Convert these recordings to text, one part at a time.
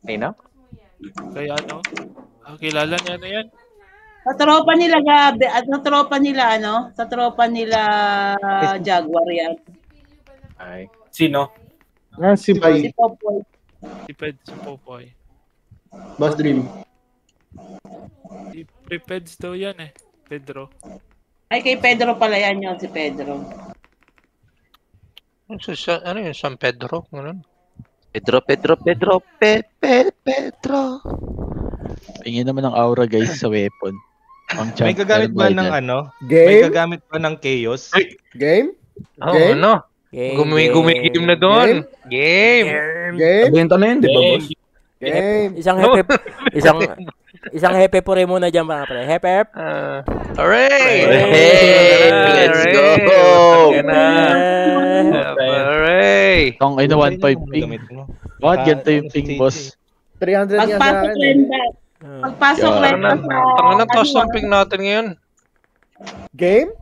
Nino? Kaya ano? Kilala niya na yan. Sa tropa nila Gabi, at sa tropa nila sa tropa nila Jaguar yan. Ay. Sino? Si Bay. Si Popoy. Si Popoy. Boss Dream. Si Prepeds daw yan eh. Pedro. Ay, kay Pedro pala yan yun, si Pedro. Ano yun? San Pedro? Ganun. Pedro. Tingin naman ng aura guys sa weapon. May gagamit ba ng ano? Game? May gagamit ba ng chaos? Game? Oh, Game? ano? Gumigim na doon. Game. Game? Benta na yun, di ba, boss? Game. Isang hepe po rin muna dyan mga pre. Hepe. Hooray! Hey, let's go! Hooray! Tong ina 1.5 ping. Bakit ganito yung ping, boss? 300 niya sa Pagpasok akin. renta. Pagpasok renta sa... Tanga na toss ang ping natin ngayon. Game?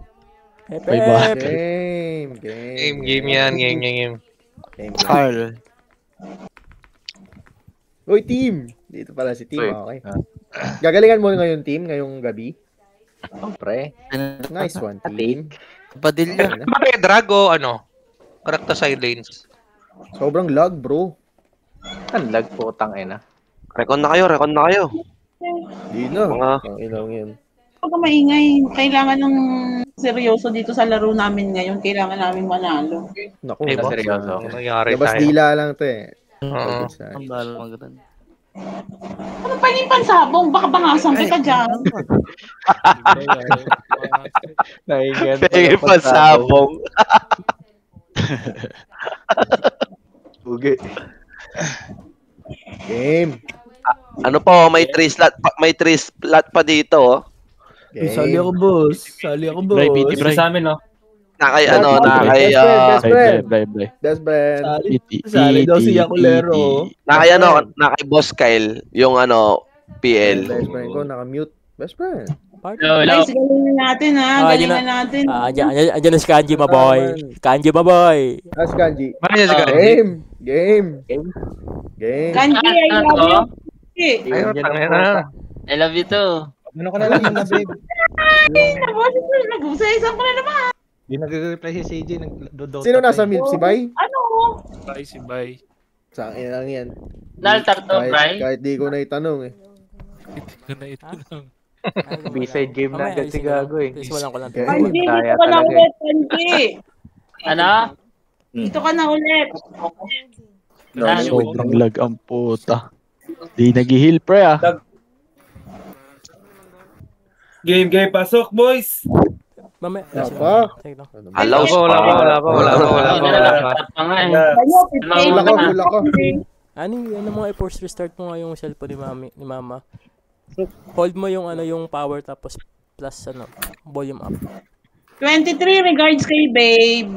Hepe. May ba? Game yan. Carl. Uy, team! Dito pala si team. Okay. Gagalingan mo ngayon, team, ngayong gabi. Siyempre. Nice one, team. Padilya. Bakit Drago, ano? Correcta silence. Sobrang lag, bro. Ang lag po, ina. Recon na kayo. Di na. Mga... Ilang yan. Huwag ka maingay. Kailangan ng seryoso dito sa laro namin ngayon. Kailangan namin manalo. Naku, Diba? Seryoso. Nangyari labas tayo. dila lang to eh. Oo. Ang bala maganda. Ano pa yung pansabong? Baka bangasan kita dyan. Tingin pa sabong. Ugi. Game. Ano po, may 3 slot pa dito. Oh. Game. Sali ako, boss. Bray, BT, Bray. Sa amin, no? Nakay Best friend. Bray. Best friend. Sali daw si Yakulero. Nakay Boss Kyle, yung PL. Best friend ko, naka-mute. Best friend. Guys, galingan natin ha. Galingan natin. Andyan na si Kanji, maboy. Kanji, maboy. As Kanji. Manya si Kanji. Game. Kanji, I love you. Ayun, tangin na. I love you too. Ano ka na lang yun na, babe? Ay, nag-usay-isang ko na naman. Di nag-reply si CJ. Nagdodota. Sino nasa mute? Si Bay? Ano? Si Bay. Sa akin lang yan. Naltar to, Bray. Kahit di ko na itanong eh. Ito lang. B-side game na agad si Gago eh. Walang ko lang. Kanji, Kaya dito ka na talaga ulit, Kanji. Ano? Dito ka na ulit. Sobrang lag ang puta. Di nag-heal pre ah. Game, pasok, boys! Mamaya. Alaw Wala pa. Hula ko. Ano mo i-force restart mo nga yung cellphone ni Mama. Hold mo yung yung power tapos plus volume up. 23 regards kay babe.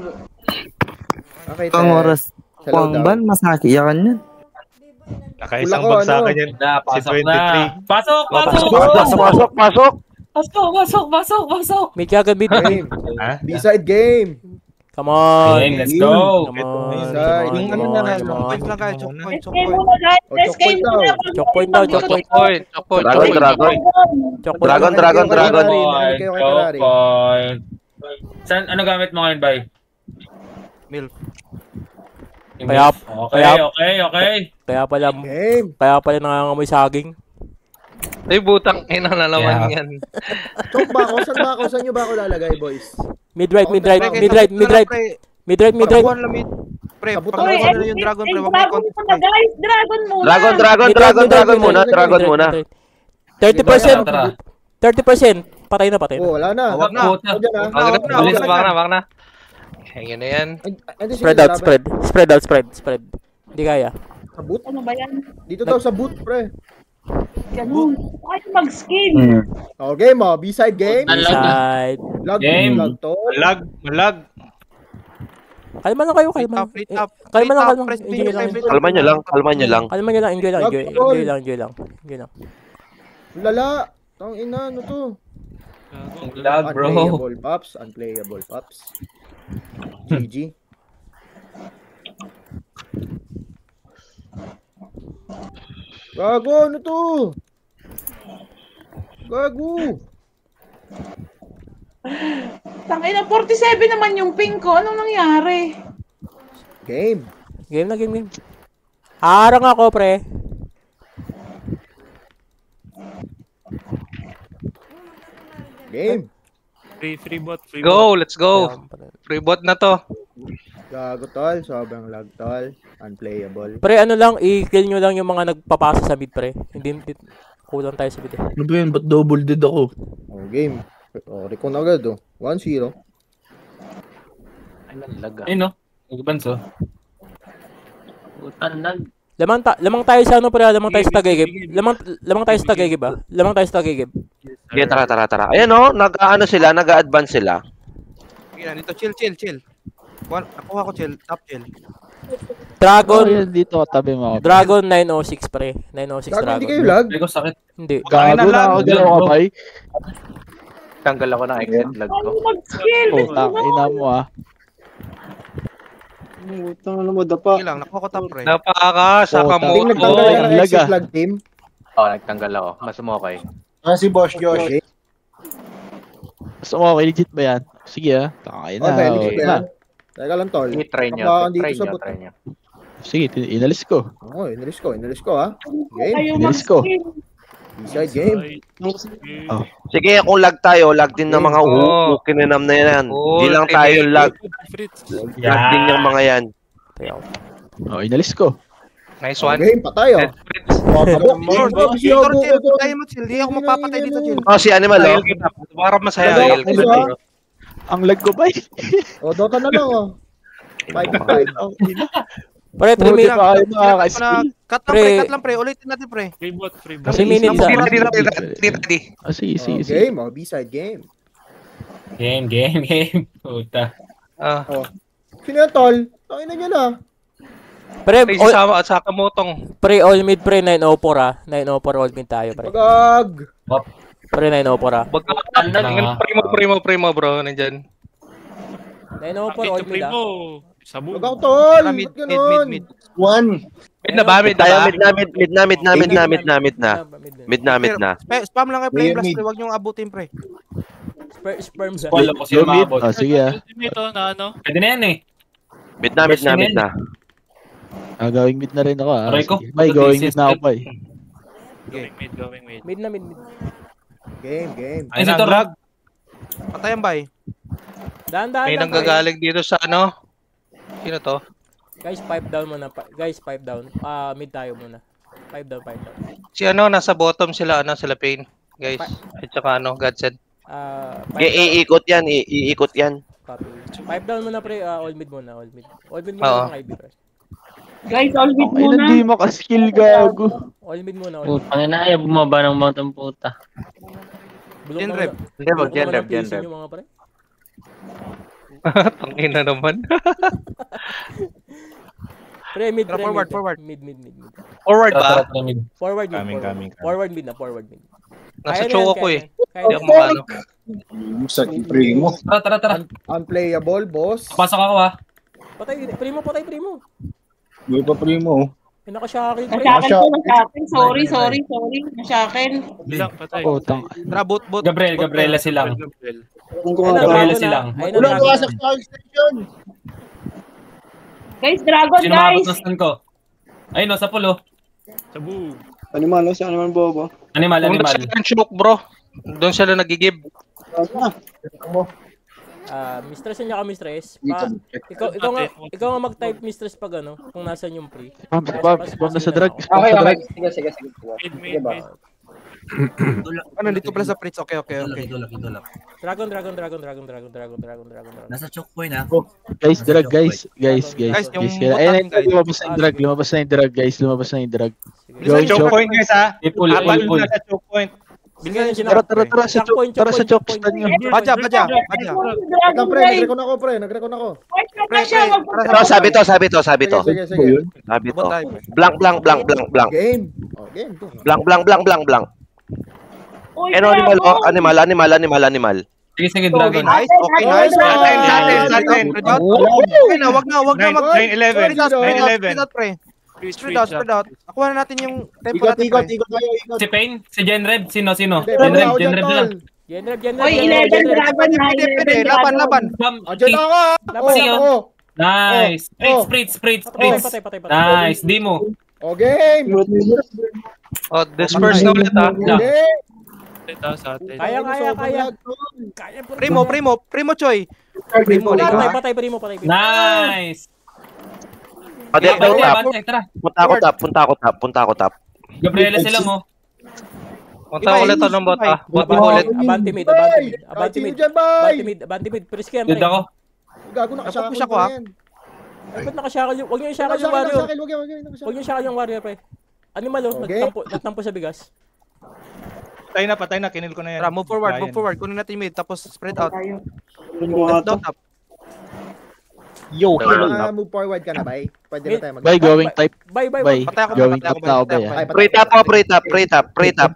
Okay, Ang oras. Pangban, masaki yakan yan. Nakaisang bagsakan yan. Si 23. Pasok! May kagad mid. B-side game. Come on. Game, let's go. B-side. Yung ano na, Point lang kayo, choke point. Let's game muna guys. Let's game muna. Choke point daw. Dragon. Saan, ano gamit mo ngayon, Bay? Milk. Okay. Kaya pala nangangamoy saging. Ay, butang ina na naman yan. Choke ba ako? Saan nyo ba ako lalagay, boys? Mid-right. Pre, Sabutan pag na yung dragon, pre, wag may contact. Guys, Dragon muna. 30%. Patay na. Oh, wala na. Wag na. Wag na. Hangin na yan. Spread out. Hindi kaya. Sa boot? Ano ba yan? Dito daw sa boot, pre. Ganun. Bakit mag-skin? Okay, B-side game. Side. Lag to. Malag. Kalma lang kayo. Kalma lang. Enjoy lang. Lala. Tang ina, ano to? Lag, bro. Unplayable pops. GG. Gago, ano to? Gago. Tangina, 47 naman yung ping ko. Anong nangyari? Game. Game na, game. Harang ako, pre. Game. Free bot. Go, let's go. Free bot na to. Gago, tol. Sobrang lag, tol. Unplayable. Pre, ano lang, i-kill nyo lang yung mga nagpapasa sa mid, pre. Hindi, kulang tayo sa mid. Ano ba yun? Ba't double dead ako? Oh, game. Oh, recon agad, oh. 1-0. Ay, lag ah. Ayun, no? Nagbanso. Putan lag. Lamang tayo sa ano, pre. Lamang tayo sa Tagaygib. Lamang tayo sa Tagaygib, ba? Lamang tayo sa Tagaygib. Okay, tara. Ayan o, nag-ano sila, nag-advance sila. Sige, dito, chill. Nakuha ko chill, top chill. Dragon. Oh, yan, dito, tabi mo. Dragon 906, pre. 906 Gago, Dragon. hindi kayo lag? Ay, ko sakit. Hindi. Gago na ako dyan ako, bay. Tanggal ako ng exit lag ko. Ano mag-skill? Putang, ina mo ah. Sige lang, nakuha ko top pre. Napaka sa Oh, Team, kamoto. nagtanggal ka ng lag, exit ah. lag, team. Oo, nagtanggal ako. Mas okay. Si Boss Josh. Gusto mo, okay, legit ba yan? Sige ah. Takay na. Okay, oh, legit na. yan. Teka lang, tol. I-try nyo. Baka dito Try sa nyo, bot. try nyo. Sige, inalis ko. Oo, inalis ko, ha. Game. Kayo Inalis ko. mag-skill. Inside game. Oh. Sige, kung lag tayo, lag din ng mga Oo. ukinanam na yan. Oo, Di lang sige. tayo lag. Fritz. Lag din yung mga yan. Oh, inalis ko. Nice one. Game, patay, oh. Dead Fritz. Tayo mo chill, di ako magpapatay dito chill. Oh, si Animal, oh. Ayun, para masaya. Lag, Ayun. lag. Ang lag ko, bay. O, Dota na lang, oh. 5-5. Pre, 3 Buti minutes. pa kayo nakaka-skill. Cut lang pre, ulitin natin pre. Free bot. Kasi minutes ah. Ready. Ah, sige. Game, oh. B-side game. Game. Puta. Ah, Sino yan, tol? Tangina nyo na. Pre, ay, sasama at sa kamotong. pre, all mid, pre, 904 ah. 904 all mid tayo, pre. Pagag. Pre, 904 ah. Primo, bro. Nandyan. 904 all mid ah. Primo. Sabu. Pagag, tol. Mid. Ba't ganun? Mid na ba? Mid Tayo, na ba? mid na. Spam lang kayo play blast pre, wag niyo abutin pre. Sperm ah. Wala ko Yo sila mid. maabot. Ah, sige ah. Ito na ano. Pwede na yan eh. Mid na. Ah, going mid na rin ako ah. Aray ko. Sige. Bay, going mid na ako, bay. Going mid. Mid na mid. Game. Ay, si Torag. Patayan bay. Dahan-dahan May lang, pre. nanggagaling dito sa ano? Sino to? Guys, 5 down muna. Guys, 5 down. Mid tayo muna. 5 down. Si ano, nasa bottom sila, Pain. Guys. At saka ano, Godsend. Iikot yan. Copy. 5 down muna, pre. All mid muna. All mid Oo. muna, IB, pre. Guys, all mid Ay, muna. hindi makaskill, gago. All mid muna. All mid. Putang ina, ayaw bumaba ng mountain puta. Bulok Gen na rev. wala- Hindi, bulok na mag-gen walang rev, gen placing rev. yung mga pre. Tangina naman. Pre, mid, pre. Forward. Mid. Forward ba? Forward mid. Coming. Forward mid na, forward mid. Nasa Kaya na choke yan, ako kaya eh. na. Kaya Hindi na. ako makano. Tara. Unplayable, boss. Pasok ako ah. Patay, primo. Hindi pa primo. Pinaka-shackle, pre. Nashaken. Sorry. Nashaken. Bilang patay. Oh, tang. Tara bot. Gabriela silang. Gabriela silang. Guys, Dragon, Sino makabot guys. ng stun ko? Ayun no, sa pulo. Sabu. Animal, bobo. Animal. Kung sila ng choke, bro. Doon sila nagigib. Mistress niya ka, mistress. Ikaw nga mag-type mistress pag ano, kung nasan yung pre. Spam na sa drug. Sige. Mid. Nandito pala sa Fritz. Okay. Dragon. Nasa choke point ah. Guys, drug, guys. yung Ayun, guys. lumabas na yung drug, guys. Sa choke point guys ha. Ipul. Apat na sa choke point. Bilisan niyo Tara sa choke stand nyo. Baja. Nagrekon ako, pre. Sabi to. Sige. Blank. Game. Oh, game. Blank. Animal. Sige, Dragon. Nice. Sa atin. Okay na, wag na. 9-11. Pre. Spread out, spread out. Nakuha na natin yung tempo natin. Ikot tayo, ikot. Si Pain? Si Genred? Sino? Hindi, Genred ako dyan, lang. tol. General. Oy, 11 dragon na. Pwede, laban. Dyan ako! Oo. Nice. Sprit. Patay. Nice. Demo. O, game! Oh, disperse na ulit ha. Okay. Ito sa atin. Kaya. Primo Choy. Primo, Patay. Nice. Tara. Punta ako top. Gabriela sila mo. Punta ulit to ng bot ha. Bot mo ulit. Abante mid. Priske yan, pre. Gago, nakasakal Ako, na yan. Ba't nakashakal yung... Huwag niyo i-shakal yung warrior. Huwag niyo i-shakal yung warrior, pre. Animal, oh. Okay. Nagtampo sa bigas. Patay na, kinil ko na yan. Tara, move forward. Kunin natin mid, tapos spread out. Left Down top. Yo, Move forward ka na, bay. Pwede na tayo mag- Bye, going type. Bye. Bye. Patay ako, Going patay top ako, na ako, patay bay. ako. Ay, Pre tap.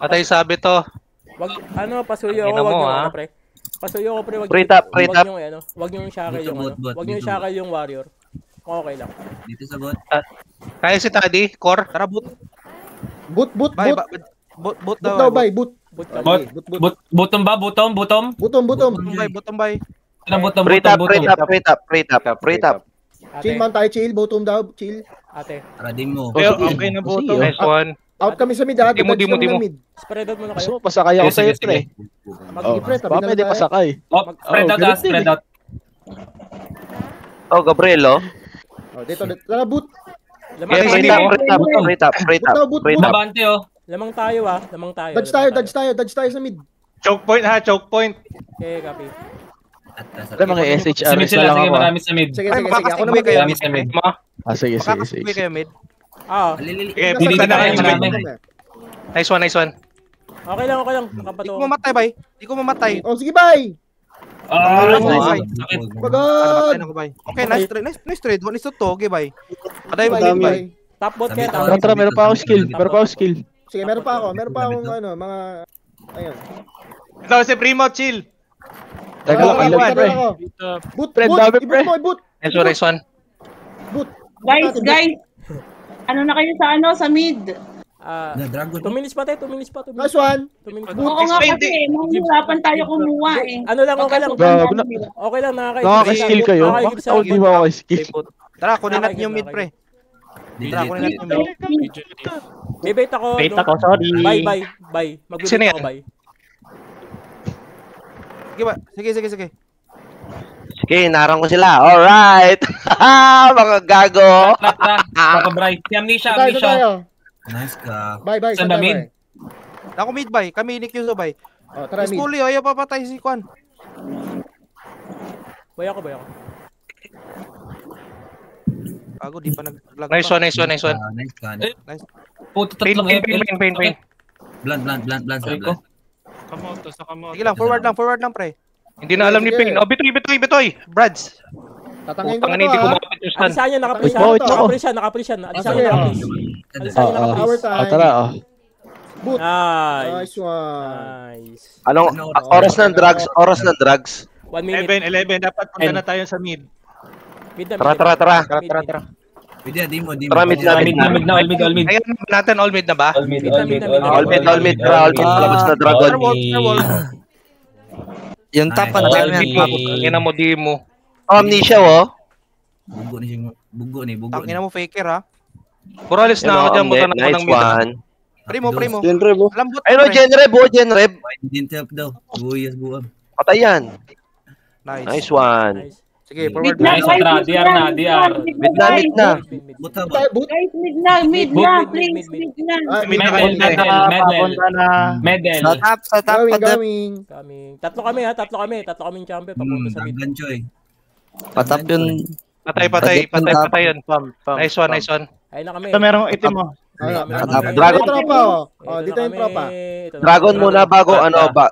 Patay sabi to. Wag, pasuyo Ina ako, mo, wag ha? yung pre. Pasuyo ako, pre, wag Pre tap. wag yung shackle yung Wag yung shackle yung warrior. Okay lang. Dito sa bot. Kaya si Taddy, core. Tara, boot. Boot Bay, daw. boot Daw, bay, boot. Bottom ba? Bottom? Bottom. Bottom bay. Pre tap. Chill man tayo, chill. Bottom daw, chill. Ate, Paradim mo. Okay na bottom. Nice one. Ah, Out kami sa mid, ha? Di mo. spread out muna Gusto kayo. mo pasakay ako sa'yo, pre. Pre, tabi Baka na pwede tayo. pasakay. Spread out, ganun spread din, out. Oh, Gabriel, oh. Dito. Tara, boot. Pre tap. Abante, oh. Lamang tayo. Dodge tayo sa mid. Choke point. Okay, copy. Pre, mga SHR Sa mid na sila, lang sige, ako. marami sa mid. Sige. Ay, Ako na makakastigway kayo. mag- Marami sa mid. Sige. Makakastigway kayo mid. Okay, Hindi punta na na kayo kayo. marami. Nice one. Okay lang. Di Makapato. ko mamatay, bay. Di ko mamatay. Oh, sige, bay. Nice. Sakit. Pagod. Ano ko, bay? Okay, nice trade. One is to toge, bay. Paday, bay. Madami. Bay. Top bot kaya. Tara, meron pa akong skill. Sige, meron pa akong mga... Ayun. Ito si Primo, chill. Teka lang, ang lag, pre. Boot, Pre, dami, pre. boot. Nice one. Boot. Guys. Ano na kayo sa mid? Dragon. 2 minutes pa tayo. 2 minutes pa. Nice one. 2 minutes pa. Oo nga kasi, mahihirapan tayo kumuha eh. Ano lang, okay lang. Gago na. Okay lang, Nakaka-skill kayo. Bakit ako di ba ako skill? Tara, kunin natin yung mid, pre. Tara, kunin natin yung mid. May bait ako. sorry. Bye. Sino Magbibait yan? ako, bye. Sige. Sige, narang ko sila. Alright. Mga gago. Papa Bright. Si Amnesia. Nice ka. Bye. Saan ba mid? Ako mid, bay. Kami ni Kyuzo, bay. Oh, tara Miss mid. Puli, ayaw papatay si Kwan. Bay ako. Bago, di pa nag-vlog. Nice one. Nice ka. Nice. Puto Pain. tatlong Blunt sa blunt. Kamoto. Sige lang, forward lang, pre. Hindi na alam ni Sige. Pain. Oh, bitoy. Brads. Tatangin ko Putang na hindi to, ko ha? makapit yung stand. Alisan niya, Wait, nakapres yan. Alisan sige, niya, oh. nakapres. Alisan niya, nakapres. Power time. Tara, Boot. Nice. Nice one. Nice. Anong oras ng drugs? 1 minute. 11. Dapat punta na tayo sa mid. Mid na. Tara. Pwede, di mo. Tara, mid na. All mid. Ayan natin, all mid na ba? All mid. Palabas na dragon. Yung top ang dami yan. Ina mo, di mo. Oh, amnesia, oh. Bugo ni. Tangina mo, faker, ha? Buralis na ako dyan. Buta na ako Nice ng mid. one. Primo. Genrev, Lambot, Ayun, Genrev. Didn't help daw. Buyas buwan. Patay yan. Nice. Nice one. Sige, forward. Nice, Atra. DR. Mid na. Buta ba? Boot. Guys, mid na, please, mid na. Medel. Sa top Going. Tatlo kami yung champion papunta sa mid. Ganchoy. Patap yun. Patay yun. Nice one. Ayun na kami. Ito merong itim mo. Dragon. Tropa, oh. Dito yung tropa. Dragon muna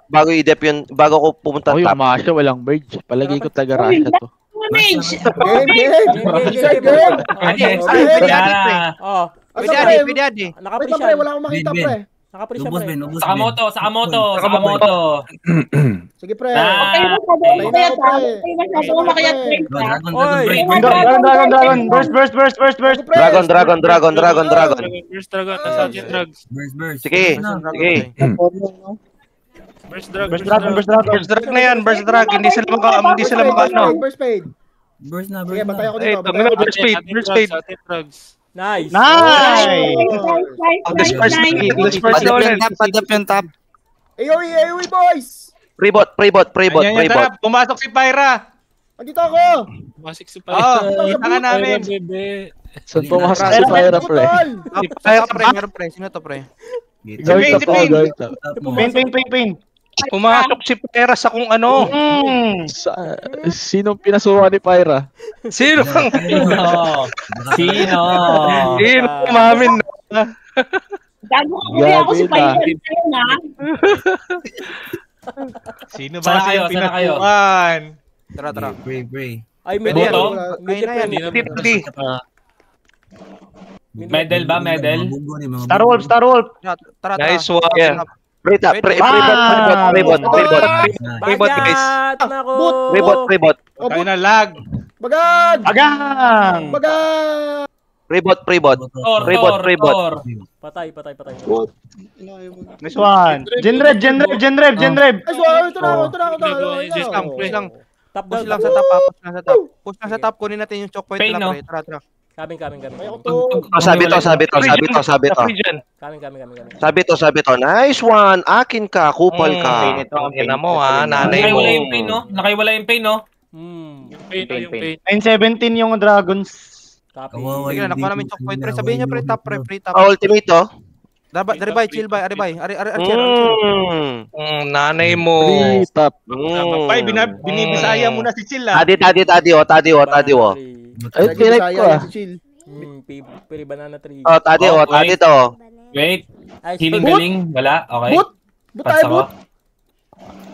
bago i-dep yun, bago ko pumunta Yung top. Masha, walang merge. Palagay ko taga-Rasha to. Mage! Game. Oh, Pwede, adi. nakapres Wait lang, pre. yan. Wala akong makita, pre. Nakapulis siya, Ubus, pre. Ben. Ubus, Ben. Sakamoto. Sige, pre. Okay, masyado umakyat, ha? Okay, masyado umakyat, pre. Dragon, Oy. Dragon. Burst. Dragon. First dragon, nasa atin drugs. Burst. Sige. First drug. Burst drag na yan, burst drag. Hindi sila maka ano. Burst fade. Burst na. Sige, batay ako Eh, dito. tangina, burst fade. Atin drugs. Nice. English first ulit. Padap yung top. AOE, boys! Pre-bot. Pumasok si Pyra. Andito ako! Masik si Kita ka namin. Bebe. Saan pumasok si Pyra, pre? Meron pre. Sino to pre? Gawin top ako, gawin top. Pain. Pumasok si Pera sa kung ano. Sino pinasuha ni Pyra? Sino? Sino? Sino umamin na? Gago ako si Pyra. Sino Sana ba kayo, yung sana kayo. pinatukan? Tara. Pray. Ay, Pwede medyo. yan. Medyo, pre. Hindi. Medal ba? Medal? Star Wolf. Tara. Nice one. Yeah. Pre-bot, guys. Bagat! Nako! Pre-bot. Tayo na lag. Bagad! Agang! Pre-bot. Tor. Patay. Nice one. Genrev. Ay, so, ito na ako. Push lang. Top Push down. lang sa top. Push lang sa top. Kunin natin yung choke point Pain, nila, no? pre. Tara. Kaming. Ay, ako to. Sabi to. Sabi to. Nice one. Akin ka. Kupal ka. Ina mo ha, nanay mo. Nakaiwala yung pain, no? Yung pain. 917 yung Dragons. Copy. Sige na, nakuha namin choke point, pre. Sabihin niya, pre, top, pre. Free top. Ultimate to. Daribay, chill bay. Aribay. Nanay mo. Top. Pay, binibisaya mo na si Chill ah. Tadi. Ay, pinay ko ah. Piri banana tree. Tadi to. Wait. Ay, Healing galing. Wala. Okay. Boot Pass tayo, ako. boot.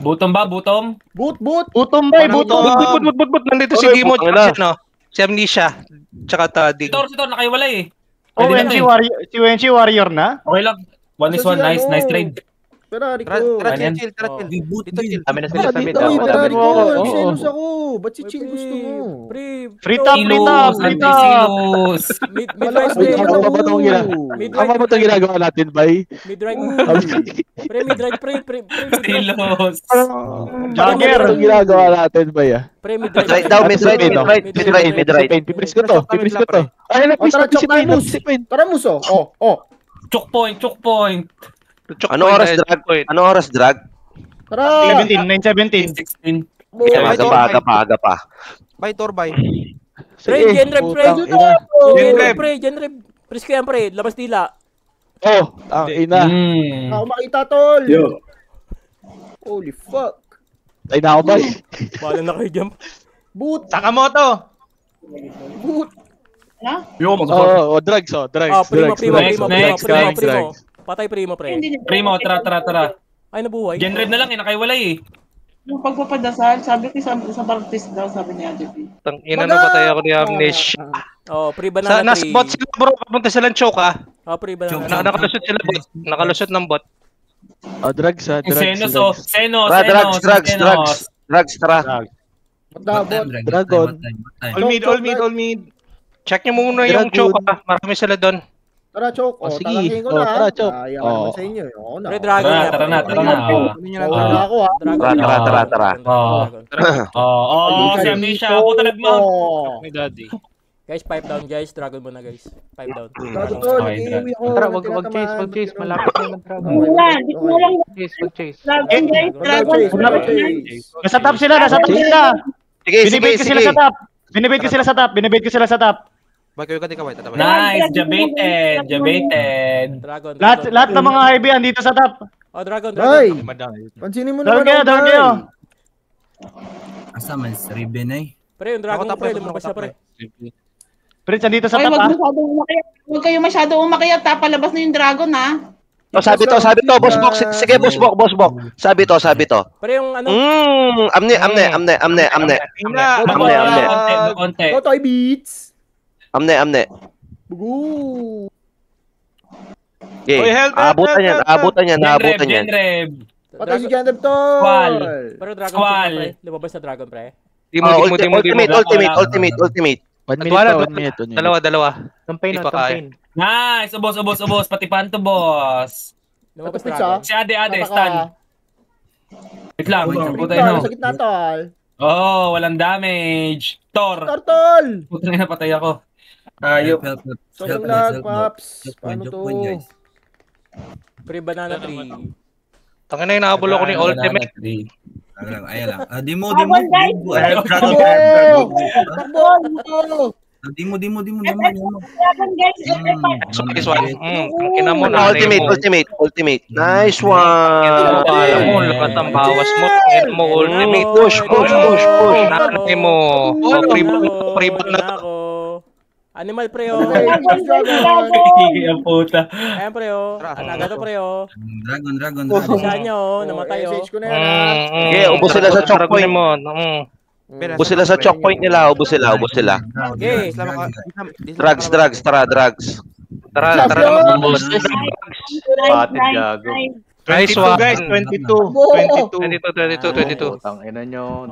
Butom ba? Butom? Boot. Butom bay, butom. But. Nandito si Gimo. Si Amnesia. Tsaka Tadi. Si Tor, nakaiwala eh. Oh, si Wenchi Warrior na? Okay lang. 1-1. Nice trade. Tara, Rico. Tara, Ayan. chill. Dito, chill. Kami na sila sa mid. Tara, Rico. Oo. Selos ako. Ba't si Chill gusto mo? Free top. Silos. Mid-rise, Wait, pre. tama ba itong ginagawa natin, bay? Mid-right. Pre, mid-right, pre. Silos. Jagger. Tama ba itong ginagawa natin, bay? Pre, mid-right. Right daw, mid-right. Pipris ko to. Ay, nag-miss Tara, si Pain. Tara, Muso. Oh. Choke point. Ano oras drag? Tara. 917. 16. Aga pa. Bay, Tor, bay. Pre, Genrev, pre. Genrev. Pres ko yan, pre. Labas dila. Oh, ang ina. Ako makita, tol. Holy fuck. Ay na ako, bay. Bahala na kayo dyan. Boot. Sakamoto. Drugs. Primo. Patay primo, pre. Primo, tara. Ay, nabuhay. Genrev na lang, nakaiwala eh. Yung pagpapadasal, sabi ko sa baptist daw, sabi ni Ate P. Ina na patay ako ni Amnesia. Pre banana Nasa tree. bot sila bro, papunta silang choke ah. Pre banana. Nakalusot sila bot. Nakalusot ng bot. Drugs. Drugs, tara. Dragon. All mid. Check nyo muna yung choke ah. Marami sila doon. Tara, Chok. Sige. Talangin ko na. Tara, Chok. Ayaw naman sa inyo. Pre, dragon. Tara na. Wala ako, ha. Tara. Si Amnesia, ako talag mo. Ni Daddy. Guys, pipe down, guys. Dragon muna, guys. Pipe down. Dragon, tol. Nag-iiwi ako. Tara, wag-chase. Malapit na yung dragon. Wag-chase. Dragon. Nasa top sila. Sige. Binibait ko sila sa top. Bay, kayo ka bay. Nice, jabated. Dragon. Lahat ng mga heavy andito sa top. Dragon. Ay! Pansinin mo naman Down kayo. Asa man, Riben ay. Pre, yung dragon ko, pre. Lumabas na, pre. Prince, andito sa Ay, top ah. wag kayo masyado umakyat, palabas na yung dragon, ha? Sabi to, boss box. Sige, boss box. Sabi to. Pre, yung ano? Amne. Konti. Totoy beats. Amne. Bugu. Okay. Abutan yan. Genrev. Patay si Genrev to. Squall. Pero Dragon Squall. pre. Lumabas na Dragon pre. Ultimate. 1 minute. Dalawa. Campaign Di on, pa kaya. campaign. Nice! Ubos. Pati Panto, boss. Lumabas Pizza. Dragon. Si Ade, Tata ka. stun. Wait lang. Putay Tol, no. sa gitna, tol. Oh, walang damage. Thor. Tol! Putang ina, patay ako. Ayop. Sobrang lag, Paps. Paano to? Pre, banana tree. Tangin na inaabol ako ni Ultimate. Ayan lang. Di mo. Habang guys, Dimo. habang guys, So, this one. Tangina mo na. Ultimate. Nice one. Alam mo, lahat ang bawas mo. Tangina mo, Ultimate. Push. Nakakit mo. Pribot na to. Animal pre oh. Kikiki ang puta. Ayan pre oh. Anaga to pre oh. Dragon. Saan niya oh, namatay oh. SH ko na yan. Okay, ubos sila sa choke point. Ubos sila sa choke point nila. Ubos sila. Okay. Drugs. Tara, naman boss. Patid gago. Nice one. Guys, 22. Tangina nyo.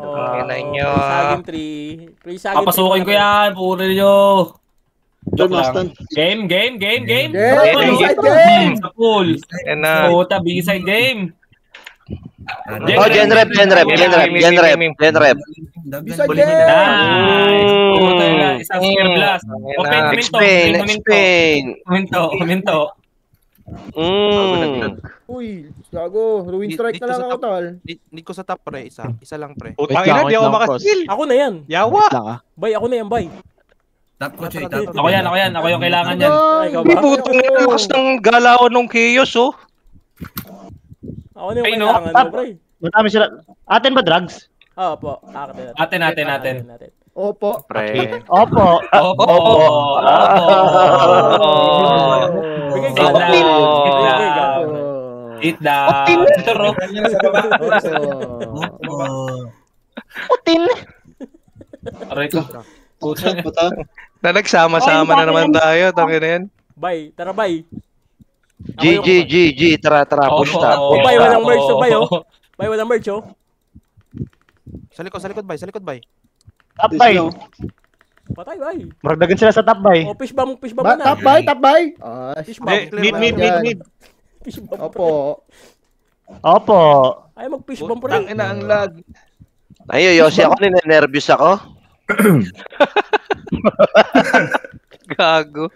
Saging tree. Pre saging. Papasukin ko yan. Puro nyo. Joke lang. Game. Sa pool. Puta, B-side game. Genrev. Bisa game. Nice. Puta na. Isang spear blast. Explain. Kuminto. Uy, gago. Ruin strike na lang ako, tol. Need ko sa top pre, isa lang pre. Putang ina, di ako makaskill. Ako na yan. Yawa. Bay, ako na yan, bay. Tap ko, Choy. Ako yan. Ako yung kailangan yan. Ikaw ba? Putang ina, lakas ng galawan ng Chaos oh. Ako na yung Ay, no? kailangan mo, pre. Matami sila. Atin ba drugs? Oo po. Atin. Opo. Pre. Opo. Bigay Sit ka. down. Eat down. Ito, Ro. Aray ko. Puta. Na nagsama-sama na naman tayo. Tangin na yan. Bay, tara bay. G. Tara. Push top. Bay, walang merch oh, bay oh. Bay, walang merch oh. Sa likod bay. Top bay. Patay bay. Maragdagan sila sa top bay. Oh, fish bomb na. Top bay. Fish bomb. Mid. Fish bomb. Opo. Ay, mag-fish bomb pre. Ina ang lag. Ayo, Yossi, ako ninenervyos ako. Gago.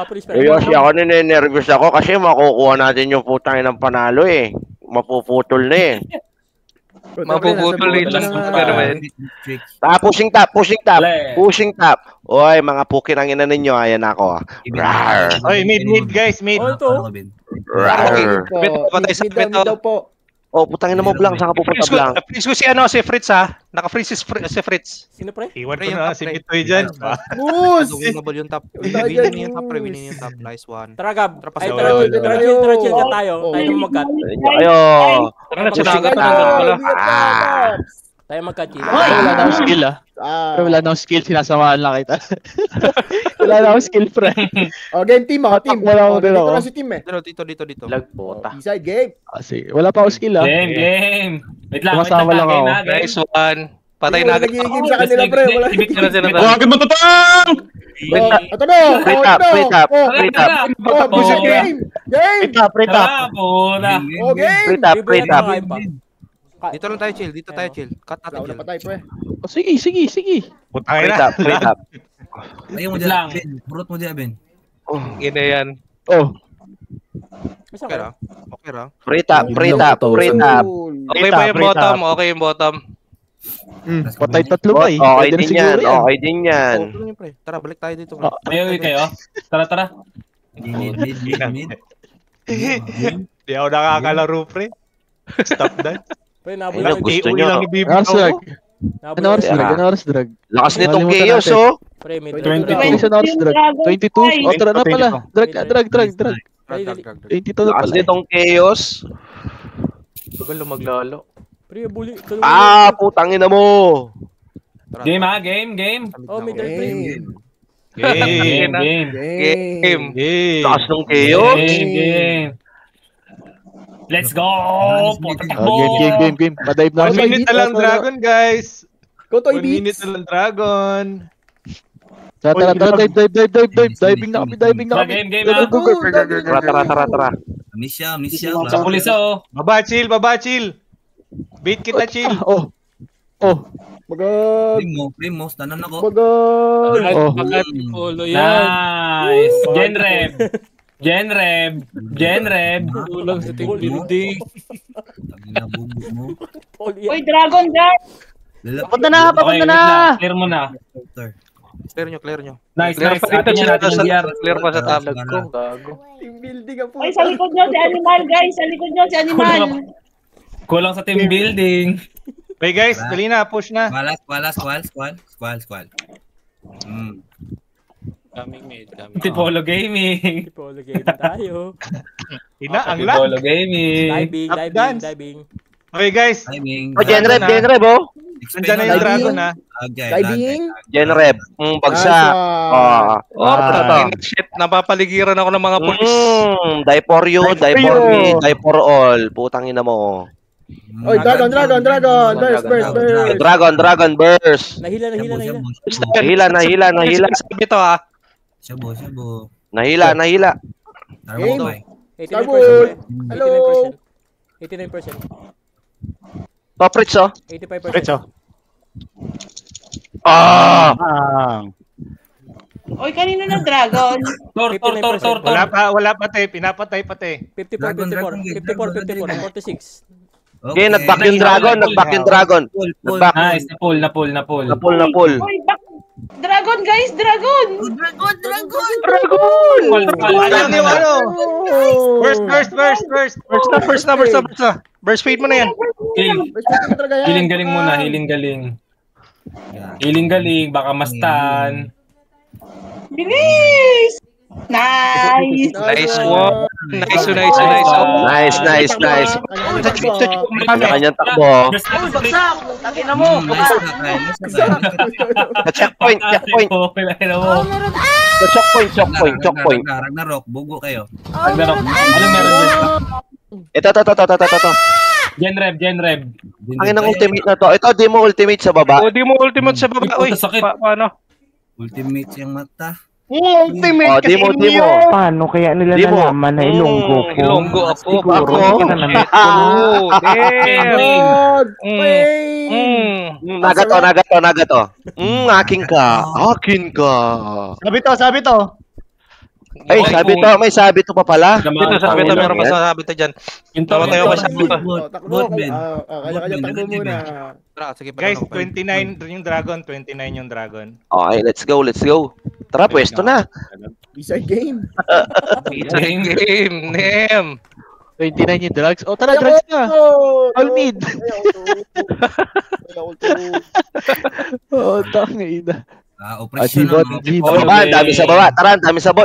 Please, Yossi, ako ninenervyos ako kasi makukuha natin yung putang ng panalo eh. Mapuputol na eh. Mapuputol lang. Pushing top. Oy, mga pukin ang ina ninyo. Ayan ako. Rawr. Oy, mid guys, mid. Oh, ito. Rawr. Patay sa pito. Oh, putangin na mo, Blanc. Saan ka pupunta, Blanc? Freeze ko si Fritz ha. Naka-freeze si Fritz. Sino pre? Iwan ko na si Pitoy dyan. Moose! Winnable yung top. Winning yung top. Nice one. Tara Gab. Tara, Tara chill ka tayo. Tayo na mag-cut. Ayo. Ano na sinagat na pala. Tayo mag-cut chill. Wala na akong skill Pero wala na akong skill, sinasamahan lang kita. Wala na akong skill, pre. Game team ako, team. Wala ako din Dito ako. na si team eh. Dito. Lag puta. Inside game. Sige, wala pa akong skill Game. Wait lang. Sumasama lang ako. Nice one. Patay na agad. Nagigame sa kanila, pre. Wala. Huwag mo tutang! Ito na. Free tap. Push game. Game. Prita. Free tap. Dito lang tayo chill. Cut natin chill. Patay, pre. Sige. Free tap. Ayaw mo Wait lang. dyan, Ben. Purot mo dyan, Ben. Ina yan. Okay lang. Free tap. Okay ba yung bottom? Okay yung bottom. Patay tatlo ba eh. Okay din yan. Tara, balik tayo dito. Ayaw kayo. Tara. Mid. Di ako nakakalaro, pre. Stop that. Pre, nabol Ayun, gusto nyo. Ano oras drag? Lakas nitong Chaos, oh. Pre, may 22. Ano oras drag? 22? O, tara na pala. Drag. 22 na Lakas pala. nitong Chaos. Tugal lumaglalo. Pre, bully. Putangin na mo. Game. Oh, may drag pre. Game. Game. Taas ng chaos. Game. Let's go! Game. Padive na. 1 minute na lang Dragon, guys. Go Toy 1 minute Beats. na lang Dragon. Tara, dive. Diving na kami. Game. Tara. Amnesia. Sa pulis, oh. Baba, chill. Bait kita, chill. Oh. Magag. Frame mo. Tanan ako. Magag. Oh. Polo yan. Nice. Genrev. Kulang sa team building. Bugo mo. Uy, Dragon guys! Papunta na. Clear mo na. Clear nyo. Nice. Clear pa sa top. Team building ang Uy, sa likod nyo si Animal, guys! Sa likod nyo si Animal! Kulang sa team building. Okay guys, dali na, push na. Squall. Coming mid. Tipolo Gaming. Polo game tayo. Ang lag. Polo gaming. Diving. Okay guys. Genrev, oh. Nandiyan na yung Dragon, ha. Diving. Genrev. Bagsak. Shit, napapaligiran ako ng mga pulis. Die for you, die for me, die for all. Putang ina mo. Oy, Dragon. Burst. Dragon, burst. Nahila. Nahila. Sabi to, ha. Shabo. Nahila. Game. 89%. Hello. 89%. Top Rich, oh. 85%. Uy, kanino na Dragon? Tor. Wala pa, te. Pinapatay pa, te. 54, 46. Okay, nag-back yung Dragon. Nag-back. Nice, na pull. Uy, Dragon, guys! Dragon! First na. Burst fade mo na yan. Hiling-galing muna, hiling-galing. Baka mastan. Bilis! Nice! Nice one. Nice. Kanyang takbo. Takin mo! Checkpoint. Checkpoint. Ragnarok, bugo kayo. Anong meron dyan? Ito. Genrev. Ang inang ultimate na to. Ito, demo ultimate sa baba. Demo ultimate sa baba. Uy, paano? Ultimate yung mata. Ultimate demo. Paano kaya nila nalaman na Ilonggo ko? Ilonggo ako. Nagato. Akin ka. Sabi to. Ay, may sabi to pa pala. Meron pa sabi to dyan. Tayo pa sabi to. Kanya-kanya takbo muna. Guys, 29 yung Dragon. Okay, let's go. Tara, pwesto na. Isa game. Game. Name. 29 yung drugs. Oh, tara, drugs na. All mid. Tangina. Operation Baba,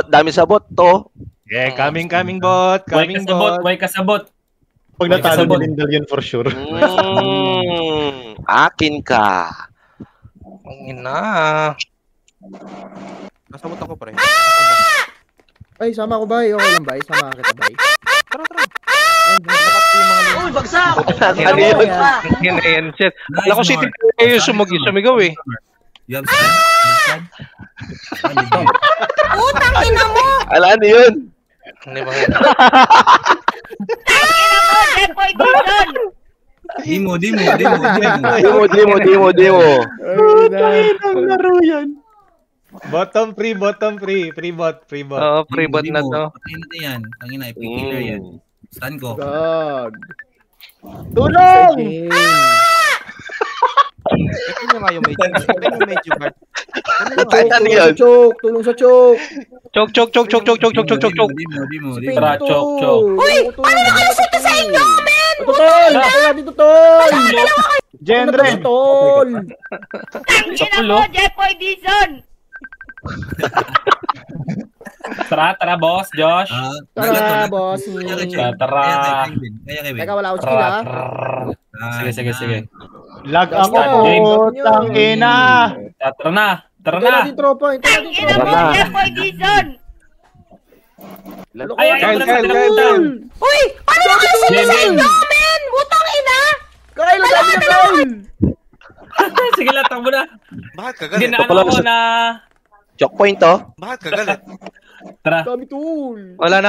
dami sa bot to. Yeah, coming bot. Way kasabot. Pag natalo ni Lindal yun for sure. Akin ka. Ang ina. Nasabot ako, pre. Ay, sama ko ba? Okay lang ba? Sama kita ba? Tara. Uy, bagsak! Ano yun? Yan, shit. Alam ko si Tito yung sumigaw eh. You have stand? Putang ina mo! Alam ano yun? Hindi ba? Tang ina mo, Jepoy Dizon! Demo. Ang laro yan. Bottom free bot. Free bot. Oo, free bot na to. Patayin natin yan. Tangina, ipikiller yan. Stun ko. God. Tulong! Ito nyo nga yung medyo guard. Ano yun? Tulong sa choke. Chok. Demo. Tara, chok. Uy! Paano nakalusot na sa inyo, men? Tol! Kaya dito, Tol! Genre! Tol! Tang ina mo, Jepoy Dizon! Tara, boss, Josh. Tara, boss. Tara. Kaya Kevin. Teka, wala akong skill, ha? Sige. Lag ako, tangina. Tara Tara na. Tara Hintay na. natin tropa. Hintay natin tropa. Kyle. Uy! Paano na kayo sumisayin namin? Butang ina! Kyle, ang dami na Kyle! Sige lang, takbo na. Bakit ka Hindi galit? na ano ko na... Choke point to. Bakit ka galit? Tara. Dami tool. Wala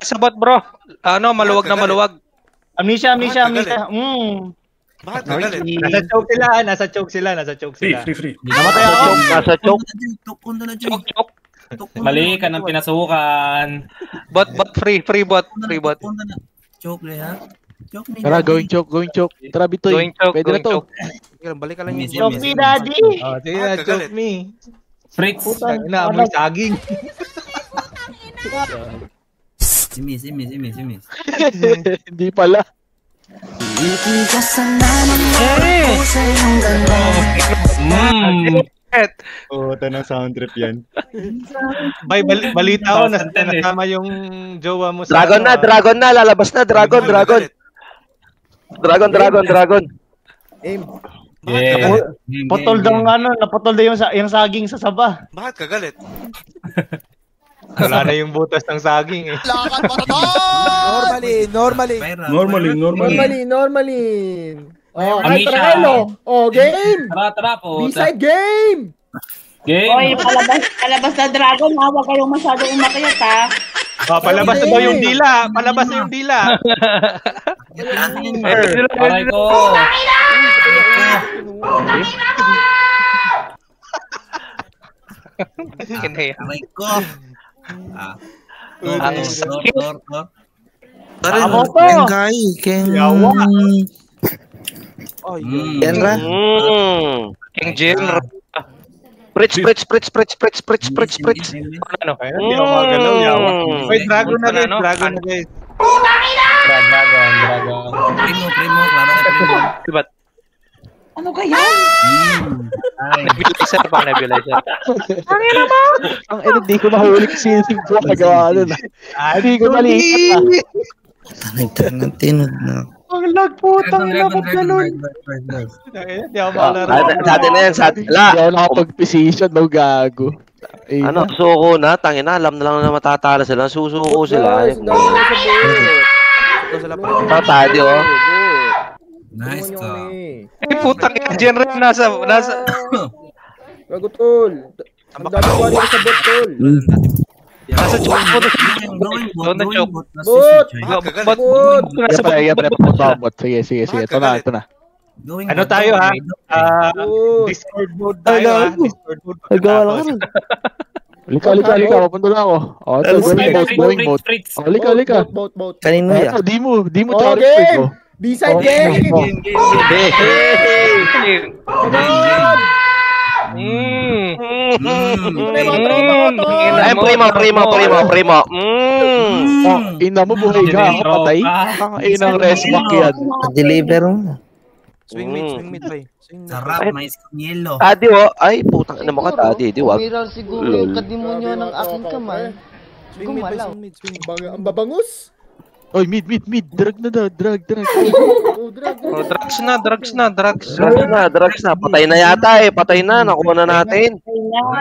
sa bot, bro. Ano, maluwag na maluwag. Amnesia. Bakit ka galit? Nasa choke sila. Free. Namatay ako. Nasa choke. Choke. Mali ka ng pinasukan. Bot, free bot. Choke le ha. Choke ni. Tara, going choke. Tara, Bitoy. Going choke, Pwede na going to. choke. Balik ka lang yung Choke me, daddy. Sige na, choke me. Fritz. Inaamoy saging. Si Miss. Hindi pala. Tanang sound trip yan. Balita ko, nasama yung jowa mo sa... Dragon na, lalabas na, dragon. Dragon. Aim. Naputol daw yung saging sa saba. Bakit ka galit? Wala na yung butas ng saging eh. Lakad pa to! Normally. Oh, ay, Amisha. Traelo. Oh, game. Tara po. B-side game. Oy, palabas na dragon ha. Huwag kayong masyadong umakyat ha. Palabas na daw yung dila. Palabas na yung dila. Aray ko. Aray ko. Yawa. Genre. King Genre. Pritz. Ano? Hindi ako magalaw. Yawa. Wait, dragon na guys. Dragon. Primo. Klaro kay Primo. Diba? Ano kaya? Nebulizer pa. Ang hindi ko mahuli kasi yung nagawa nun. Hindi ko malihat. Tanang tinod na. Ang lagputang ina, ba't ganun? Hindi ako makalaro. Sa atin na yan, sa atin. Hindi ako nakapag-position, no gago. Ano, suko na, tangina, alam na lang na matatala sila, susuko sila. Tatadi, oh. Nice ka. Ay, putang ina, Genre nasa... Gago tol. Ang dami ko rin sa bot tol. Nasa choke po. Bot. Sige. Ito na. Ano tayo ha? Discord mode tayo ha? Discord mode. Nagawa lang Halika. Papunta na ako. Going boat. Halika. Boat. Kanino ya? Di mo Oh, game! B-side game! Primo. Ina mo, buhay ka. Patay. Ang inang resback yan. Deliver mo. Swing mid, bay. Sarap, mais con yelo. Tadi, oh. Ay, putang ina mo ka, Tadi. Di, wag. Miral siguro yung kadimonyo ng aking kamay. Gumalaw. Ang babangus. Oy, mid. Drag na daw. Drag. Drugs na. Drugs na. Patay na yata eh. Patay na. Nakuha na natin.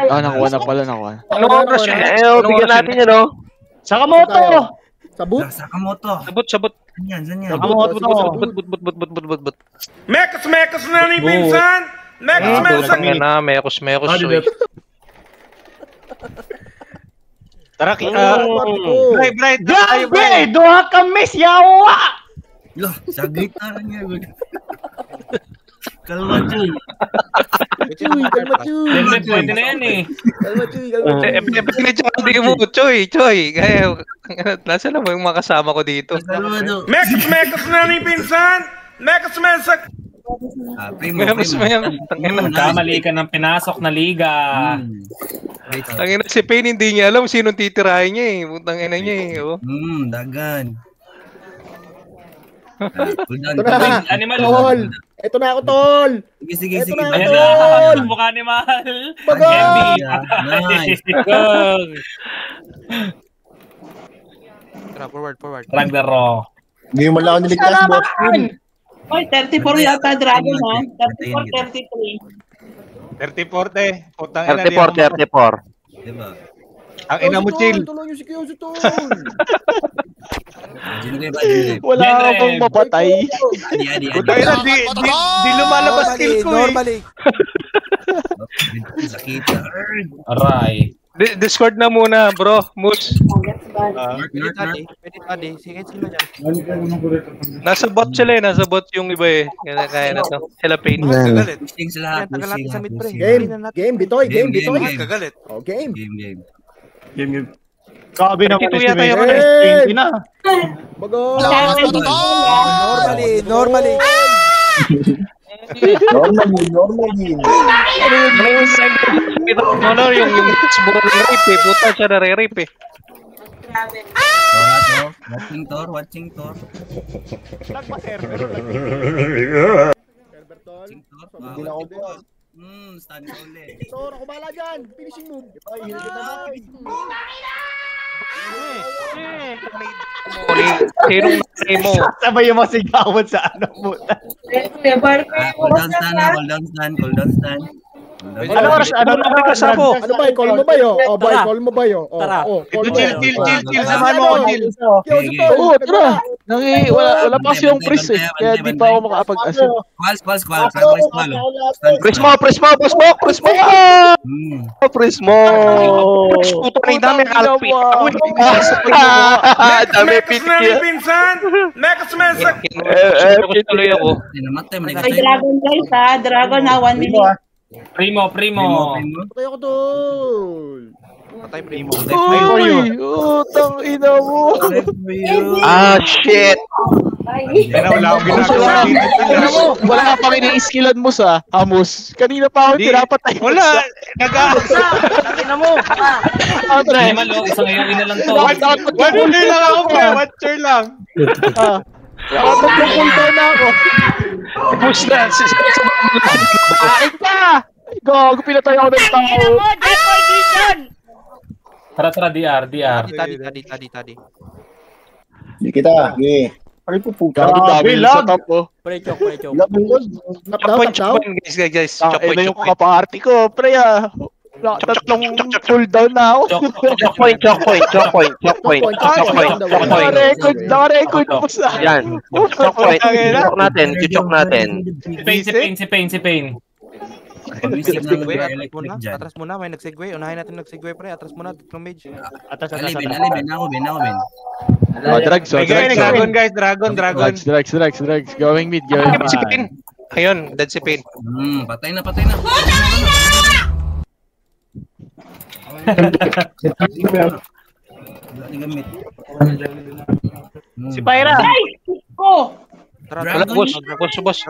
Nakuha na pala. Ano oras yun? Bigyan natin yun, oh. Sakamoto! Sakamoto. Sabot. Saan yan? But. Mekas na ni Pinsan! Mekas! Mekos. Tara, Bright. Grabe! Doha kami siyawa! Loh, saglit na lang yan. Kalma, Chuy. Pwede na yan eh. Kalma, Chuy. Hindi mo, Choy. Kaya, nasa na mo yung mga kasama ko dito? Mekas na ni Pinsan! Mekas! Primo. Kamali ka ng pinasok na liga. Tangina si Payne, hindi niya alam sinong titirahin niya eh. Putang ina niya eh. Oh. Dagan. Animal. Tol. Ito na ako, tol. Sige. Ayan na, mukha ni Mahal. Nice. Forward. Ragnarok. Hindi mo lang ako niligtas, bot. Oy, 34 yata dragon ha. 34, 33. 30-40. Putang ina, di 34, 34. Diba? Ang ina mo, chill. Tulungan si Kiyoshi to. Wala akong mapatay. Putang ina, di lumalabas skill ko eh. Normally. Sakit. Aray. Discord na muna, bro. Moose. Pwede tadi. Sige sila dyan. Nasa bot sila eh. Nasa bot yung iba eh. Kaya na to. Sila pain. Pushing sila. Tagal natin sa mid pre. Game, bitoy, game, bitoy. Kagalit. Oh, game. Game. Sabi na ko Tuya tayo na. 20 na. Bago. Normally. Normally. Ano yung siguro rape eh. Puta siya nare-rape eh. Watching Tor. Hindi na ako boss. Stand ulit. Tor, ako bala dyan. Finishing move. Sinong mo? Sabay yung mga sigawan sa ano mo. Cool down stand. Ano oras? Ano kasama? Ano ba? Call mo ba yun? Oh, boy, call mo ba yun? Tara. Chill. Samahan mo ako, chill. Oo, tara. Wala pa kasi yung Chris eh. Kaya di pa ako makapag-asip. Squall. Press mo. Puto na yung dami kalpi. Dami pitki. Tuloy ako. Ay, Dragon guys ha. Dragon ha. 1 minute. Primo. Patay ako tol. Patay primo. Uy! Utang ina mo! Shit. Wala akong ginagawa dito. Wala ka pang ini-skillan mo sa Amos. Kanina pa ako pinapatay. Wala. Nag-aasa. Ina mo. Hindi malo, isang ayaw na lang to. One lang ako pa. Watcher lang. Nakatatlo cooldown na ako. Push na. Kain pa! Gago, pinatay ako ng tao. Tara, DR. Tadi. Hindi kita. Ay po po. Grabe sa top oh. Pre-choke. Guys. Ina yung kaparty ko, pre ah. Tatlong cooldown na ako. Choke point. Naka-record mo sa. Yan. Choke point. Choke natin. Si Pain. Atras muna, may nag-segue. Unahin natin nag-segue pre. Atras muna, tatlong mage. Alibin. Drugs. Dragon guys, Dragon. Drugs. Going mid. Ayun, dead si Pain. Patay na. Si Pyra. Wala, boss.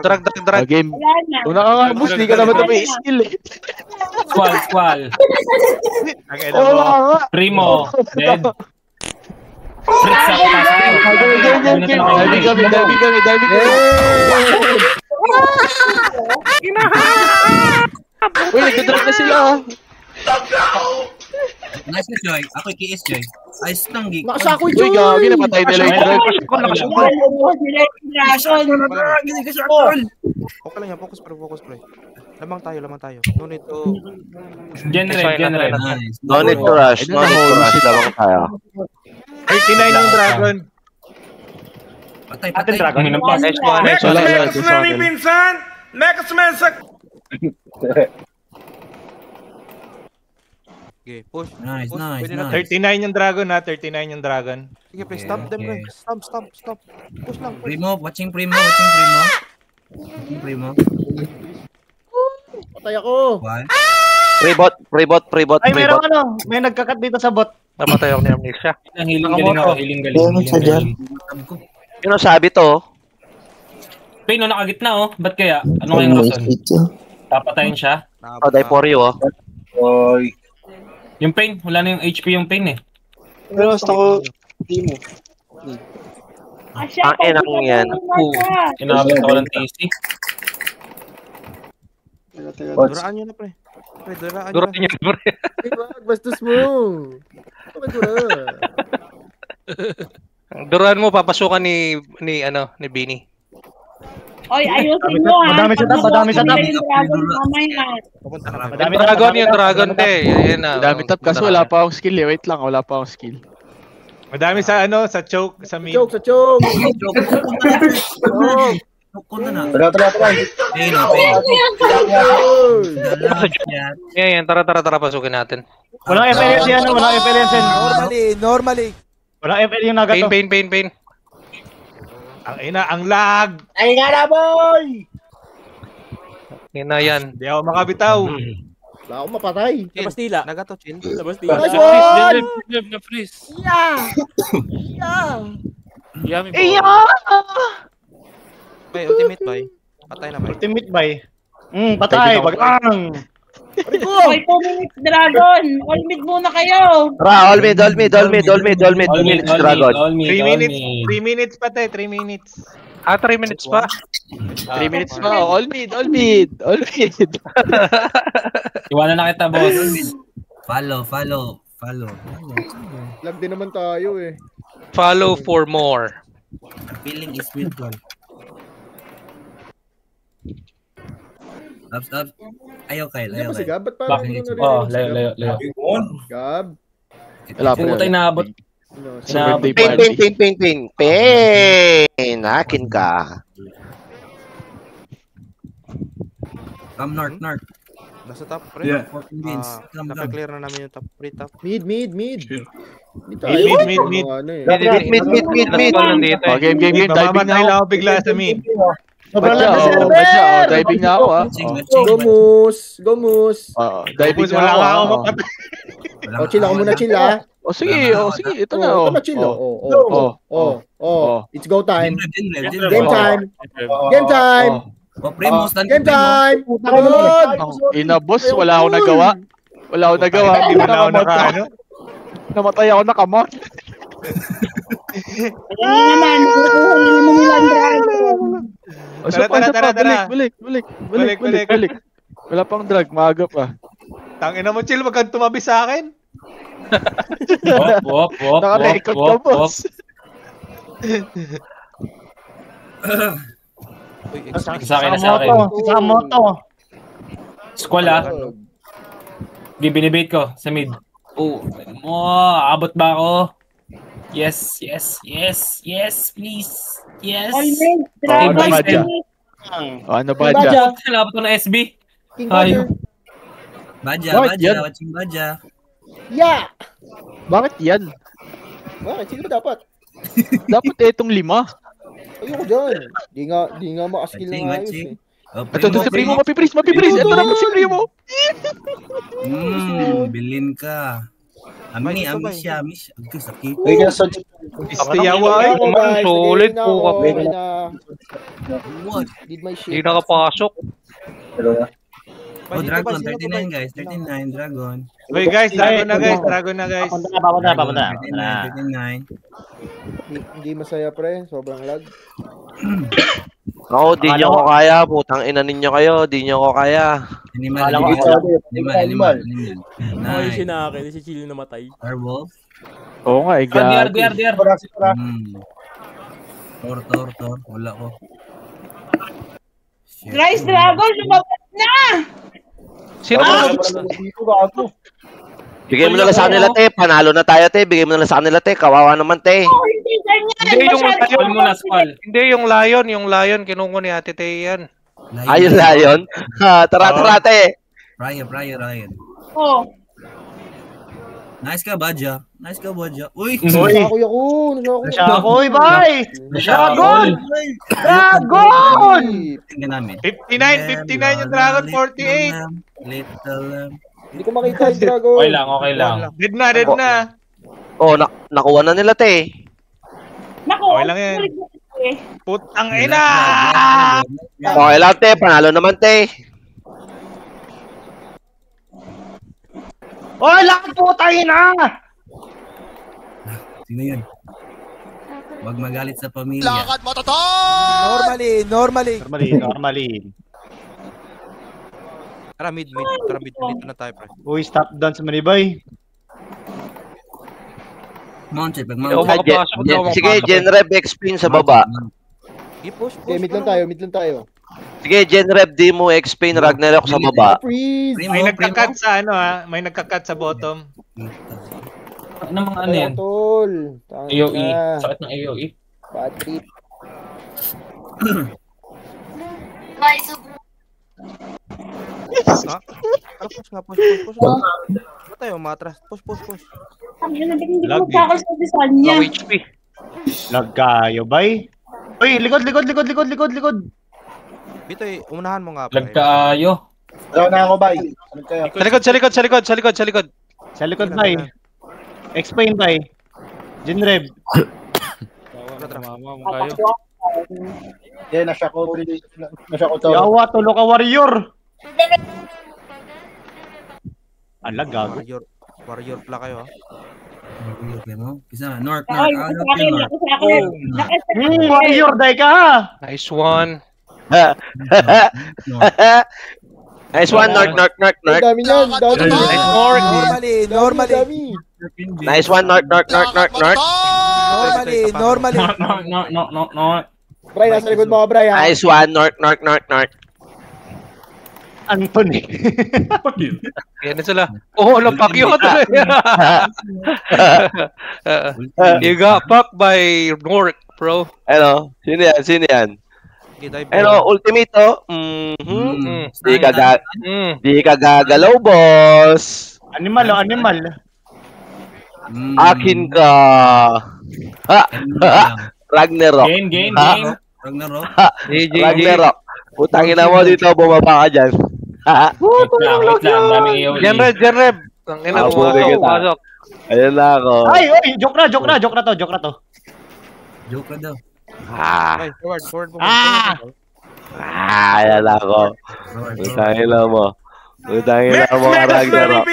Drag. Game. Una ka nga, boss. Di ka naman may skill eh. Squall. Oo nga. Primo. Dead. Fritz sa Diving kami. Uy, nagdadrag na sila. Nice Joy. Ako kiis Joy. Ay stanggi. Nakasako Uy, gabi napatay nila yung drag. Okay lang yan, focus pre. Lamang tayo. No need to... Genre. No need to rush. Lamang tayo. 39 yung Dragon. Patay. Dragon. Okay, push. Nice. 39 yung Dragon ha. 39 yung Dragon. Sige, pre. Stop them, pre. Stop. Push lang. Primo. Watching Primo. Patay ako. Pre-bot. Ay, meron ano. May nagkakat dito sa bot. Napatay ako ni Amnesia. Healing galing. Yun ang sabi to. Pain, nakagitna oh. Ba't kaya? Ano kayong rason? Papatayin siya? Die for you oh. Oy. Yung Pain, wala na yung HP yung Pain eh. Pero basta ko Timo. Ang enang yan. Kinabot ako ng TC. Duraan nyo na pre. Duraan nyo na pre. Bastos mo. Duraan mo, papasukan ni Bini. Oy, ayusin mo ha. Madami sa top, madami sa top. Yung dragon mamaya. Madami Yung dragon, yung dragon, te. Yan na. Dami tap kasi wala pa akong skill eh. Wait lang, wala pa akong skill. Madami sa ano, sa choke, sa mid. Choke, sa choke. Tara. Pain, oh, pain. Yan, tara, pasukin natin. Walang FLS yan, walang FLS yan. Normally. Walang FL yung nagato. Pain. Ang ina, ang lag. Ay nga na, boy! Yan na yan. Hindi ako makabitaw. Wala akong mapatay. Labas tila. Nagato, chill. Labas tila. Nice one! Na-freeze. Yeah. Bay, ultimate bay. Patay na bay. Ultimate bay. Patay, bagang. Oy, 2 minutes dragon. All mid muna kayo. Tara, all mid, 2 minutes, dragon. 3 minutes pa tayo, 3 minutes. 3 minutes pa? 3 minutes pa. All mid. Iwanan na kita, boss. Follow. Lag din naman tayo eh. Follow for more. Feeling is virtual. Up. Ayaw, Kyle. Hindi Ayaw, ba si Kyle. Gab? Ba't parang hindi ko Oh, narinig si layo. Gab? Wala pa Puta, yun. inaabot. Sa birthday Pain. party. Hakin ka. Come north. Nasa top, pre. Yeah. 14 wins. Come. Naka-clear na namin yung top, pre, top. Mid. Hindi tayo. Mid. Ano eh. Mid. Game. Diving Mamamatay na lang ako. ako bigla sa mid. Badya, diving na ako ah. Go moose. Diving na Wala ako ka ako ah. mapatay. Chill ako muna, chill ah. Sige. Ito na oh. Ito na chill oh. It's go time. Game time. Game time. Ina boss, wala akong nagawa. Hindi mo na ako nakaano. Namatay ako nakamot. Tara. Balik. Wala pang drag, maaga pa. Tangina mo, chill, wag kang tumabi sa akin. Wop. Naka-record ka, boss. Sa akin. Squall ah. Binibait ko sa mid. Abot ba ako? Yes, please. Yes. Ano ba dyan? Labot ko na SB. Badya. Watching Badya. Yeah! Bakit yan? Bakit? Sino dapat? Dapat itong 5. Ayoko dyan. Di nga makaskill na ayos eh. Ito si Primo, mapipris. Ito naman si Primo. Bilin ka. Ami siya. Sakit. Istiyawa ay. Sulit po ka. Did my shit. Hindi nakapasok. Dragon, 39 guys. 39, Dragon. Wait guys, Dragon na guys. Papunta. 39. Hindi masaya pre, sobrang lag. Ako, di nyo ko kaya. Putang ina ninyo kayo. Di nyo ko kaya. Animal. Ay, sinakil. Si Chili namatay. Werewolf. Oo nga, DR. Tor. Wala ko. Rise Dragon, lumabas na! Sino Bigay mo na lang sa kanila, te. Panalo na tayo, te. Bigay mo na lang sa kanila, te. Kawawa naman, te. Hindi ganyan. Hindi yung lion. Yung lion, kinungo ni Ate Tay yan. Ayun, lion. Tara, te. Ryan. Oh. Nice ka, Badya. Uy! Nasya ako, bay! Dragon! Tingnan namin. 59 yung Dragon, 48. Little Hindi ko makita yung Dragon. Okay lang. Dead na. Oh, nakuha na nila, te. Okay lang yan. Putang ina! Okay lang, te. Panalo naman, te. Oy, lakad po tayo na! Sino yun? Huwag magalit sa pamilya. Lakad mo, Normally. Tara, mid. Dito na tayo, pre. Uy, stop down sa Manibay. Mounted. Sige, Genrev explain sa baba. I-push, Okay, mid lang tayo. Sige, Genrev, di mo explain Ragnarok sa baba. Freeze! May nagka-cut sa ano ha? May nagka-cut sa bottom. Ano mga ano yan? Tol. AOE. Sakit ng AOE. Bad trip. Push nga, push. Ano tayo, matras? Push. Hindi ko magkakasabi sa kanya. Low HP. Lag kayo, bay. Uy, likod. Bitoy, unahan mo nga. Lag kaayo. Daw na ako, bay. Sa likod, bay. Explain, bay. Genrev. Mama mo kayo. Yeah, nasya ko to. Yawa, tulo ka warrior. Ala, gago. Warrior pala kayo, ha? North. Warrior, day ka, ha? Nice one. Nice one, North. Dami niyan. Normally. Nice one, North. Normally. No. Bray, nasa likod mo, Bray, ha? Nice one, North. Anthony. Yan na sila. Oh, napak yun. You got fucked by Nork, bro. Ano? Sino yan? Ano, ultimate to? Di ka gagalaw, boss. Animal. Akin ka. Ragnarok. Game. Ragnarok. Putangin na mo dito, bumaba ka dyan. Wait lang. Daming AOE. Genrev. Ang ina mo. Pasok. Ayun na ako. Ay, joke na to. Joke na daw. Forward. Ayan na ako. Putangin na mo. Ragnarok.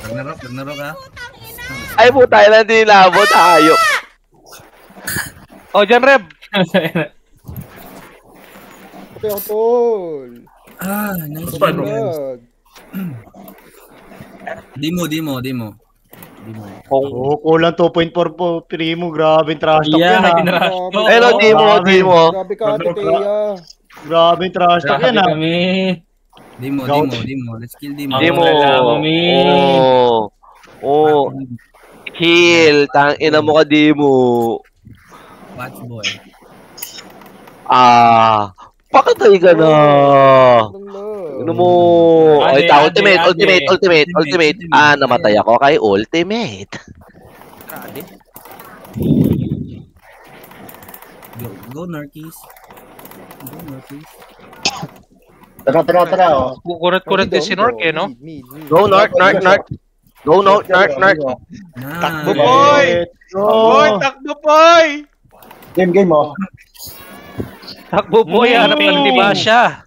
Ragnarok, ha? Ay, putangin na din labot. Ayok. Oh, Genrev. Tol. Nice. Demo. Kulang 2.4 po, Primo. Grabe, trash talk yan, ha? Hello, Demo. Grabe ka, Teteya. Grabe, trash talk yan, ha? Demo. Let's kill Demo. Oh. Kill. Tangina mo ka, Demo. Watch boy. Pakatay ka na. Ano mo? Ay, ultimate. Namatay ako kay ultimate. Go, Narkis. Tara. Kurat din si Nork, no? Go, Nork. Go, Nork. Takbo, boy! Takbo, boy! Game mo. Takbo, boy. Hanap lang di ba siya?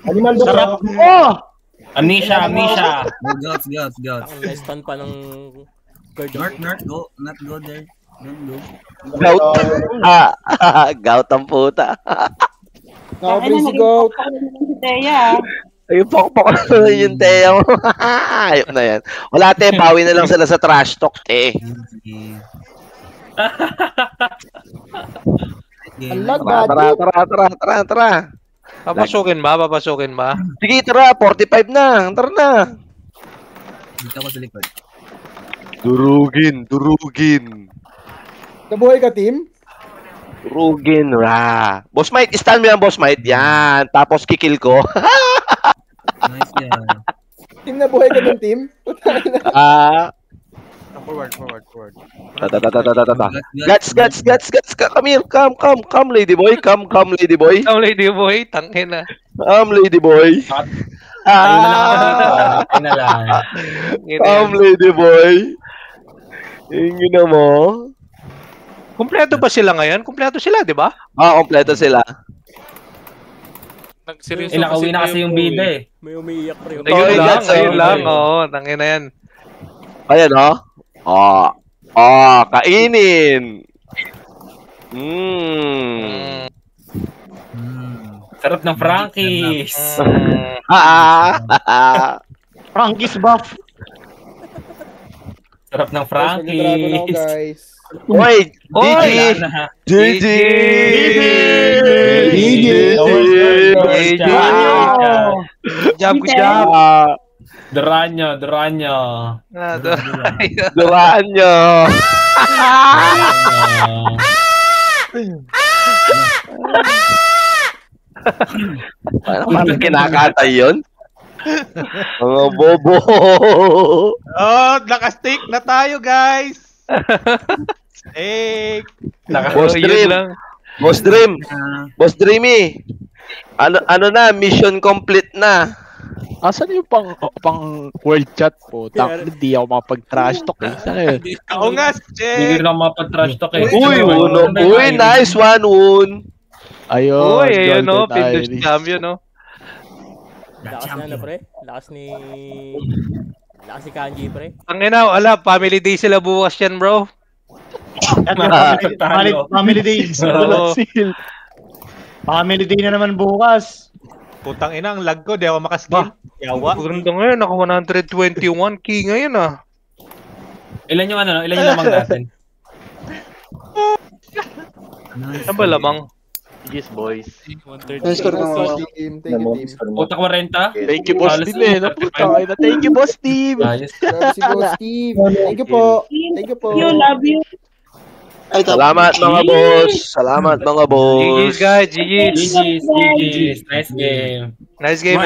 Animal doon. Sarap mo! Amnesia. Gods. Ang nice stun pa ng guard. North, go. Not go there. Don't go. Gout ang puta. Nakaprin si Goat. Ay, pokpok na yung Teya mo. Ayop na yan. Wala, te. Bawi na lang sila sa trash talk, te. Tara. Papasukin ba? Sige, tara. 45 na. Tara na. Dito ako sa likod. Durugin. Nabuhay ka, team? Durugin, ra. Boss Mite, stand mo yan, Boss Mite. Yan. Tapos kikill ko. Nice yan. Team, nabuhay ka ng team? Forward. Guts. Come here. Come, lady boy. Come, lady boy. Tangin na. Come, lady boy. Ay na lang. Come, lady boy. Ingin na mo. Kumpleto ba sila ngayon? Kumpleto sila, di ba? Kumpleto sila. Nakauwi na kasi yung bida eh. May umiiyak pa rin. Ayun lang. Oo, tangin na yan. Ayan, kainin. Sarap ng Frankies. Frankies buff. Sarap ng Frankies. Guys. Oy, Oy! GG! GG! Good job, good job. Duranyo. Duraan nyo. Parang kinakatay yun. Mga bobo. Oh, naka-stick na tayo, guys. Steak. Boss Dreamy. Ano na, mission complete na. Asan yung pang world chat po? Hindi ako makapag-trash talk eh. Saan yun? Oo nga, Hindi na mapag-trash talk eh. Uy, nice one, Woon. Ayun. Uy, ayun no, Golden Pindus Iris. champion no. Lakas na pre. Lakas ni Kanji pre. Ang ina, wala, family day sila bukas yan, bro. Family days. Oo. Family day na naman bukas. Putang ina, ang lag ko, di ako makaskill. Yawa. Ganda ngayon, naka 121k ngayon ah. Ilan yung lamang natin? Ano ba lamang? Yes, boys. Nice score naman. Thank you, team. Puta 40? Thank you, boss team eh. Thank you, boss team. Grabe si boss team. Thank you po. You love you. Salamat mga boss. Salamat mga boss. GG's guys, GG's. GG's. Nice game. Nice game.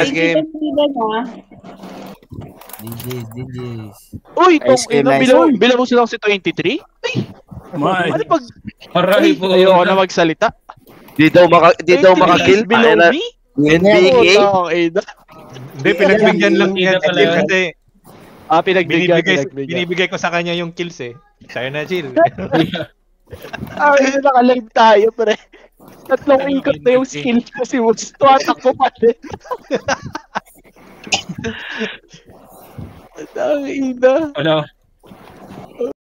GG's. Uy, bilang mo silang si 23? Ano pag... Aray po. Ayoko na magsalita. Di daw makakill. Below me? NBK? Hindi, pinagbigyan lang yan. Kasi binibigay ko sa kanya yung kills eh. Sa'yo na, chill. Naka-live tayo, pre. 3 ikot na yung skill kasi gusto atak ko pa rin. Ang ina. Ano?